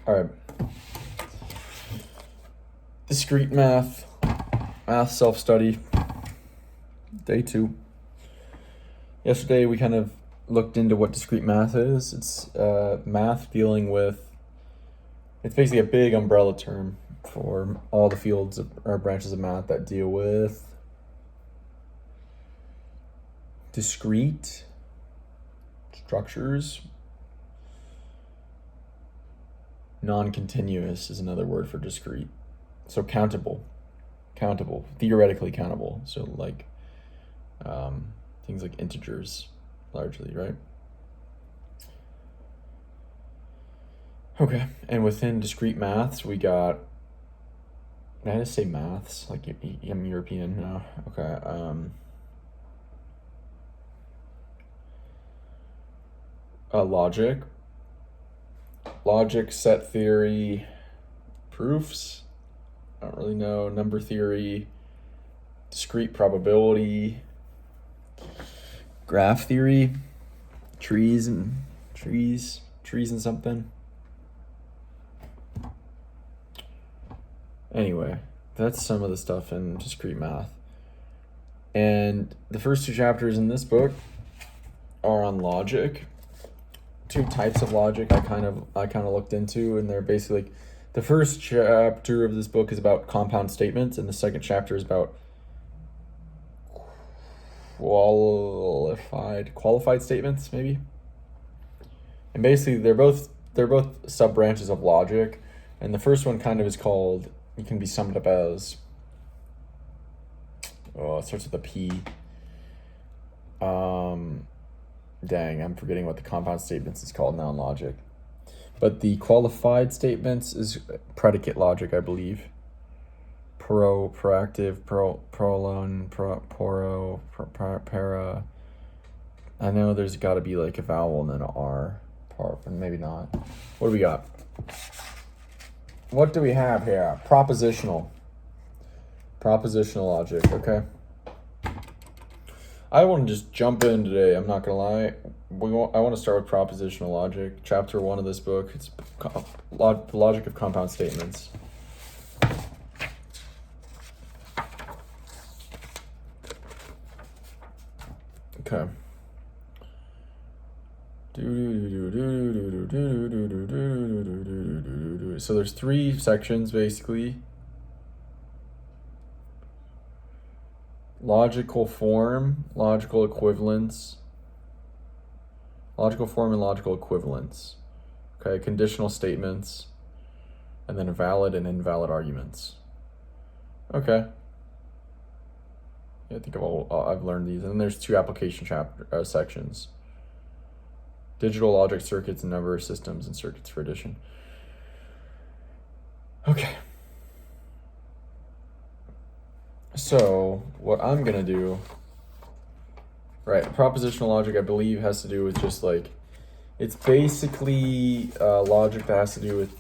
All right. Discrete math self-study, day 2. Yesterday we kind of looked into what discrete math is. It's math dealing with, it's basically a big umbrella term for all the fields or branches of math that deal with discrete structures. Non-continuous is another word for discrete. So countable, theoretically countable. So like things like integers, largely, right? Okay, and within discrete maths, we got, did I just say maths? Like I'm European now. Okay. Logic, set theory, proofs. I don't really know. Number theory, discrete probability, graph theory, trees and something. Anyway, that's some of the stuff in discrete math. And the first 2 chapters in this book are on logic. 2 types of logic I kind of looked into, and they're basically, the first chapter of this book is about compound statements, and the second chapter is about qualified statements, maybe. And basically they're both sub branches of logic, and the first one kind of is called, it can be summed up as, it starts with a P. Dang, I'm forgetting what the compound statements is called now in logic. But the qualified statements is predicate logic, I believe. Proactive, prolon, poro, para. I know there's got to be like a vowel and then an R. Maybe not. What do we got? What do we have here? Propositional logic, okay? I want to just jump in today, I'm not going to lie. I want to start with propositional logic. Chapter 1 of this book, it's the logic of compound statements. Okay. So there's 3 sections, basically. Logical form, logical equivalence. Logical form and logical equivalence. Okay, conditional statements. And then valid and invalid arguments. Okay. Yeah, I think I've learned these. And then there's 2 application sections. Digital logic circuits and number systems and circuits for addition. Okay. So what I'm going to do, right, propositional logic I believe has to do with just like, it's basically logic that has to do with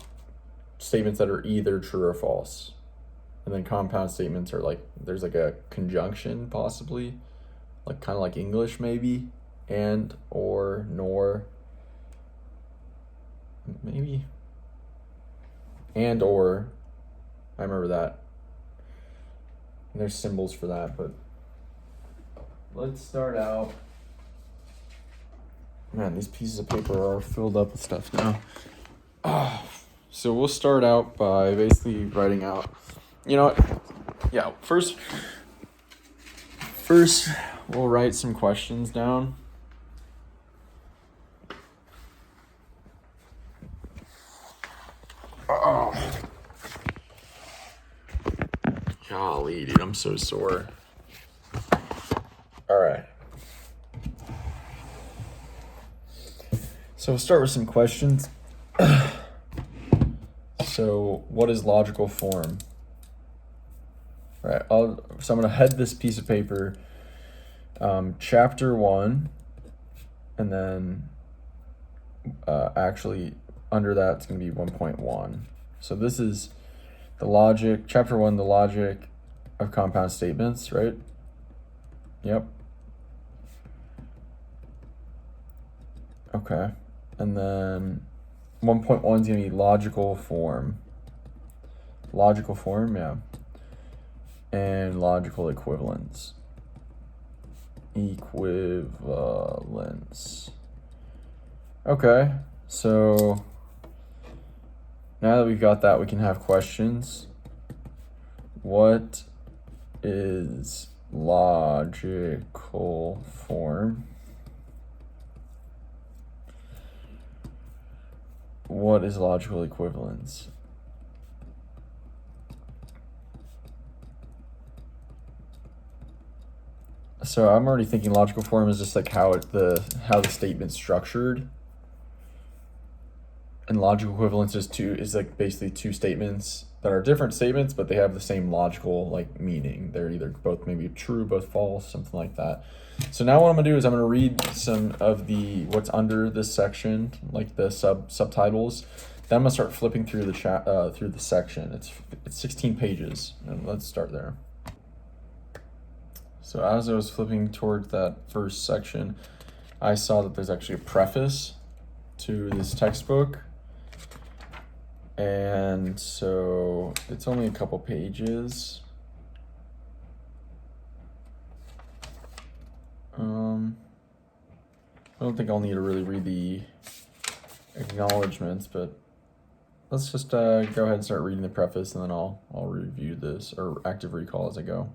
statements that are either true or false. And then compound statements are like, there's like a conjunction possibly, like kind of like English maybe, and, or, nor, maybe, and, or, I remember that. And there's symbols for that, but let's start out. Man, these pieces of paper are filled up with stuff now. So we'll start out by basically writing out, you know what? Yeah, first we'll write some questions down. Golly, dude, I'm so sore. All right. So we'll start with some questions. So what is logical form? All right, so I'm going to head this piece of paper, chapter 1, and then actually under that it's going to be 1.1. So this is the logic, chapter 1, the logic of compound statements, right? Yep. Okay. And then 1.1 is going to be logical form. Logical form, yeah. And logical equivalence. Equivalence. Okay, so now that we've got that, we can have questions. What is logical form? What is logical equivalence? So I'm already thinking logical form is just like how the statement's structured. And logical equivalence is like basically two statements that are different statements, but they have the same logical like meaning. They're either both maybe true, both false, something like that. So now what I'm gonna do is I'm gonna read some of what's under this section, like the subtitles. Then I'm gonna start flipping through through the section. It's 16 pages, and let's start there. So as I was flipping toward that first section, I saw that there's actually a preface to this textbook. And so it's only a couple pages. I don't think I'll need to really read the acknowledgements, but let's just go ahead and start reading the preface, and then I'll review this or active recall as I go.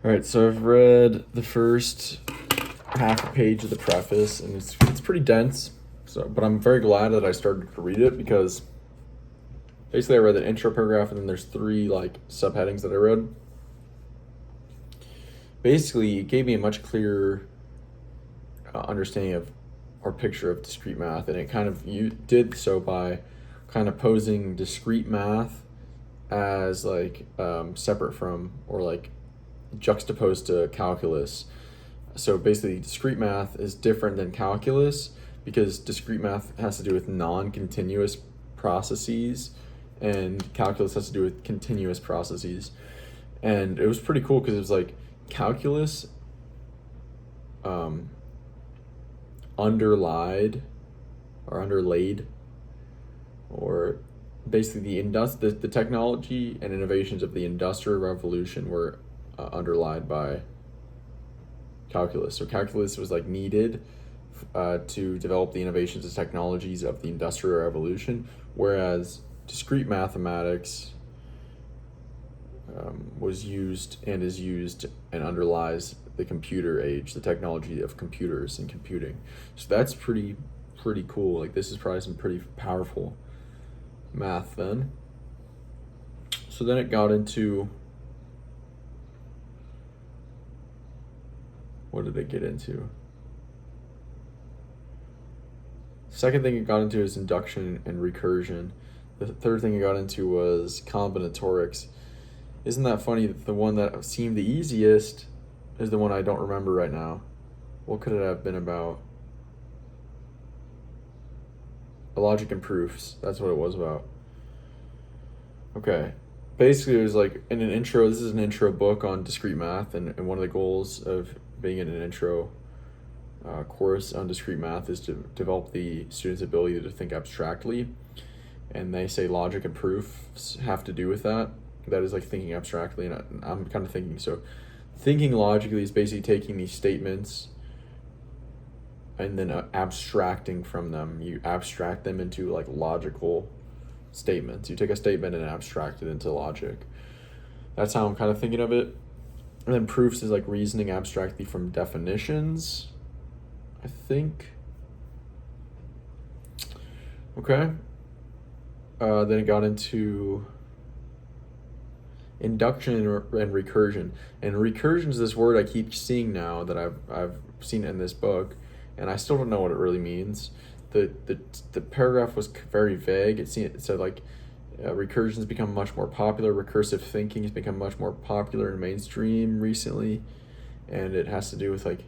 All right, so I've read the first half a page of the preface, and it's pretty dense. But I'm very glad that I started to read it, because basically I read the intro paragraph, and then there's 3 like subheadings that I read. Basically, it gave me a much clearer understanding of or picture of discrete math, and it kind of did so by kind of posing discrete math as like separate from or like juxtaposed to calculus. So basically, discrete math is different than calculus because discrete math has to do with non-continuous processes, and calculus has to do with continuous processes. And it was pretty cool because it was like calculus underlaid, or basically the technology and innovations of the Industrial Revolution were underlined by calculus. So calculus was like needed to develop the innovations and technologies of the Industrial Revolution, whereas discrete mathematics was used and is used and underlies the computer age, the technology of computers and computing. So that's pretty cool. Like, this is probably some pretty powerful math then. So then it got into, what did it get into? Second thing it got into is induction and recursion. The third thing it got into was combinatorics. Isn't that funny that the one that seemed the easiest is the one I don't remember right now? What could it have been about? Logic and proofs. That's what it was about. Okay. Basically, it was like in an intro. This is an intro book on discrete math, and one of the goals of being in an intro course on discrete math is to develop the students' ability to think abstractly. And they say logic and proofs have to do with that. That is like thinking abstractly, and I'm kind of thinking so. Thinking logically is basically taking these statements and then abstracting from them. You abstract them into like logical statements. You take a statement and abstract it into logic. That's how I'm kind of thinking of it. And then proofs is like reasoning abstractly from definitions, I think. Okay. Then it got into induction and recursion. And recursion is this word I keep seeing now that I've seen in this book, and I still don't know what it really means. The paragraph was very vague. It said like recursion has become much more popular. Recursive thinking has become much more popular in mainstream recently, and it has to do with like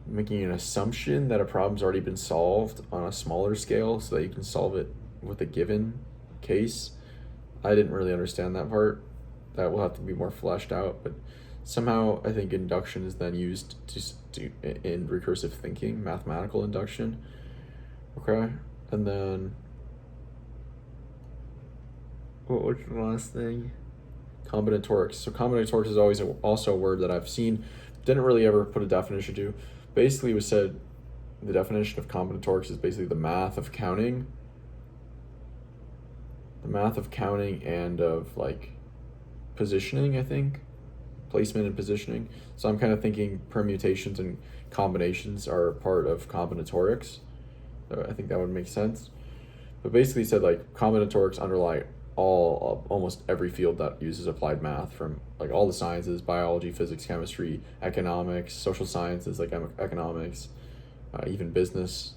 making an assumption that a problem's already been solved on a smaller scale so that you can solve it with a given case. I didn't really understand that part. That will have to be more fleshed out, but somehow I think induction is then used to in recursive thinking, mathematical induction. Okay, and then what was the last thing? Combinatorics. So combinatorics is always also a word that I've seen, didn't really ever put a definition to. Basically, it was said the definition of combinatorics is basically the math of counting. The math of counting and of like positioning, I think. Placement and positioning. So I'm kind of thinking permutations and combinations are part of combinatorics. So I think that would make sense. But basically said like combinatorics underlie almost every field that uses applied math, from like all the sciences, biology, physics, chemistry, economics, social sciences like economics, even business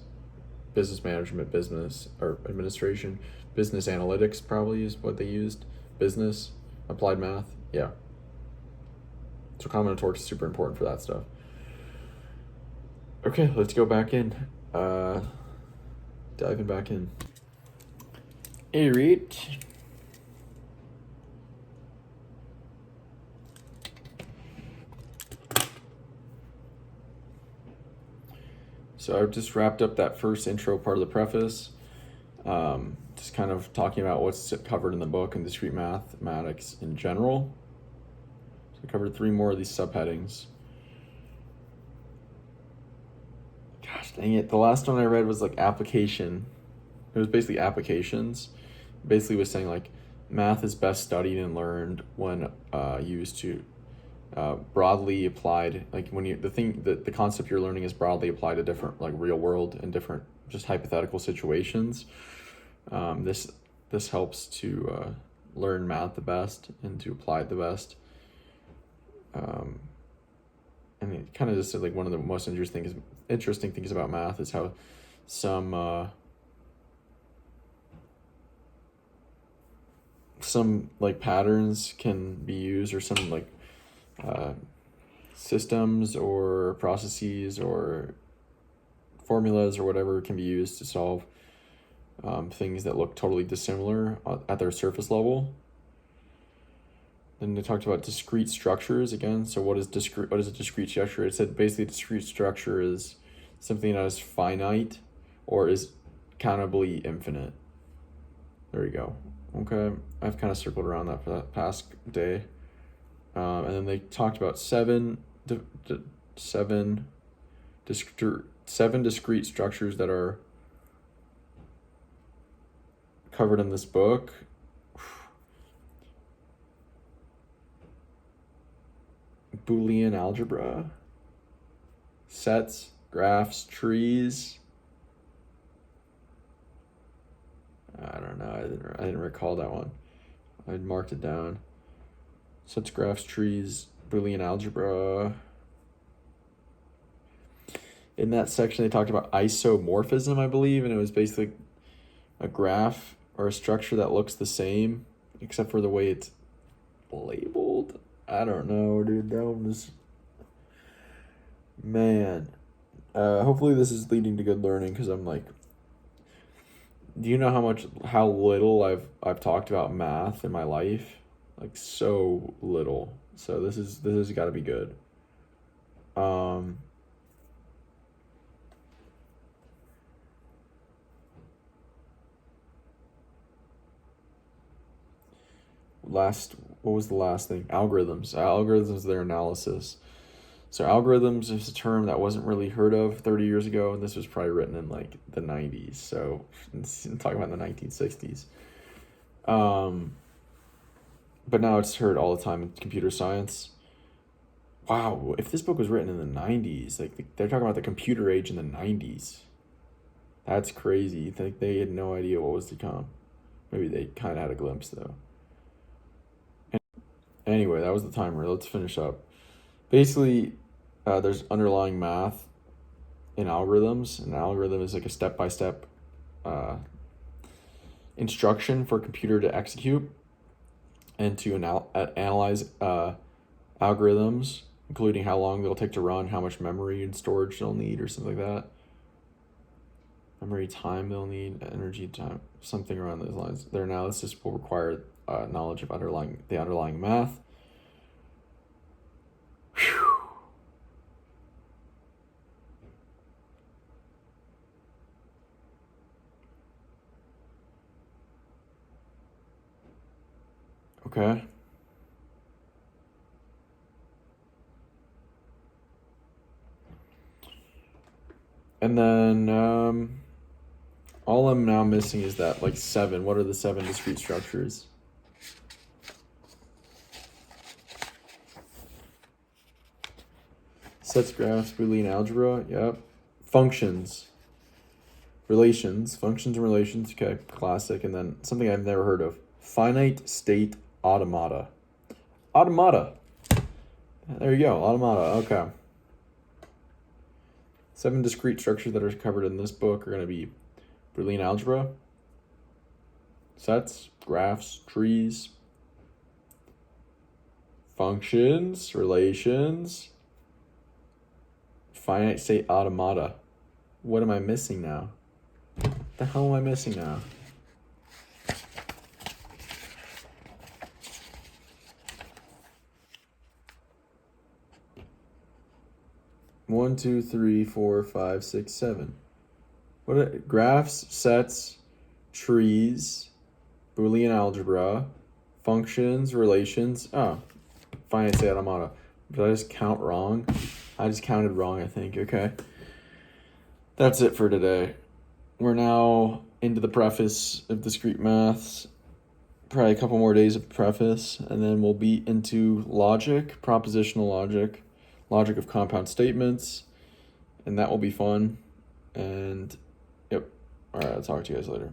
management, business or administration, business analytics probably is what they used. Business, applied math, yeah. So combinatorics is super important for that stuff. Okay, let's go back in. Diving back in. Hey, Reed. So I've just wrapped up that first intro part of the preface, just kind of talking about what's covered in the book and discrete mathematics in general. So I covered 3 more of these subheadings. Gosh dang it, the last one I read was like application. It was basically applications. Basically was saying like math is best studied and learned when used to broadly applied, like when you the concept you're learning is broadly applied to different like real world and different just hypothetical situations. This helps to learn math the best and to apply it the best. And it kind of just said like one of the most interesting things about math is how some like patterns can be used, or some like systems or processes or formulas or whatever can be used to solve things that look totally dissimilar at their surface level. Then they talked about discrete structures again. So what is a discrete structure? It said basically discrete structure is something that is finite or is countably infinite. There you go. Okay, I've kind of circled around that for that past day. And then they talked about seven discrete structures that are covered in this book. Boolean algebra, sets, graphs, trees. I don't know. I didn't recall that one. I marked it down. Sets, graphs, trees, Boolean algebra. In that section, they talked about isomorphism, I believe, and it was basically a graph or a structure that looks the same, except for the way it's labeled. I don't know, dude. That one was... Man. Hopefully this is leading to good learning, because I'm like... Do you know how little I've talked about math in my life? Like, so little. So this has got to be good. What was the last thing? Algorithms. Algorithms, their analysis. So algorithms is a term that wasn't really heard of 30 years ago, and this was probably written in like the 90s. So I'm talking about the 1960s. But now it's heard all the time in computer science. Wow, if this book was written in the 90s, like they're talking about the computer age in the 90s. That's crazy. Like they had no idea what was to come. Maybe they kind of had a glimpse though. Anyway, that was the timer. Let's finish up. Basically, there's underlying math in algorithms. An algorithm is like a step-by-step instruction for a computer to execute and to analyze algorithms, including how long they'll take to run, how much memory and storage they'll need, or something like that. Memory time they'll need, energy time, something around those lines. Their analysis will require knowledge of the underlying math. Whew. Okay. And then all I'm now missing is that like 7. What are the 7 discrete structures? Sets, graphs, Boolean algebra. Yep. Functions. Relations. Functions and relations. Okay, classic. And then something I've never heard of. Finite state automata. Automata. There you go. Automata. Okay. 7 discrete structures that are covered in this book are going to be Boolean algebra, sets, graphs, trees, functions, relations, finite state automata. What am I missing now? What the hell am I missing now? One, two, three, four, five, six, 7. What are graphs, sets, trees, Boolean algebra, functions, relations. Oh, finite state automata. Did I just count wrong? I just counted wrong, I think. Okay. That's it for today. We're now into the preface of discrete maths. Probably a couple more days of preface, and then we'll be into logic, propositional logic, logic of compound statements, and that will be fun. And yep. All right, I'll talk to you guys later.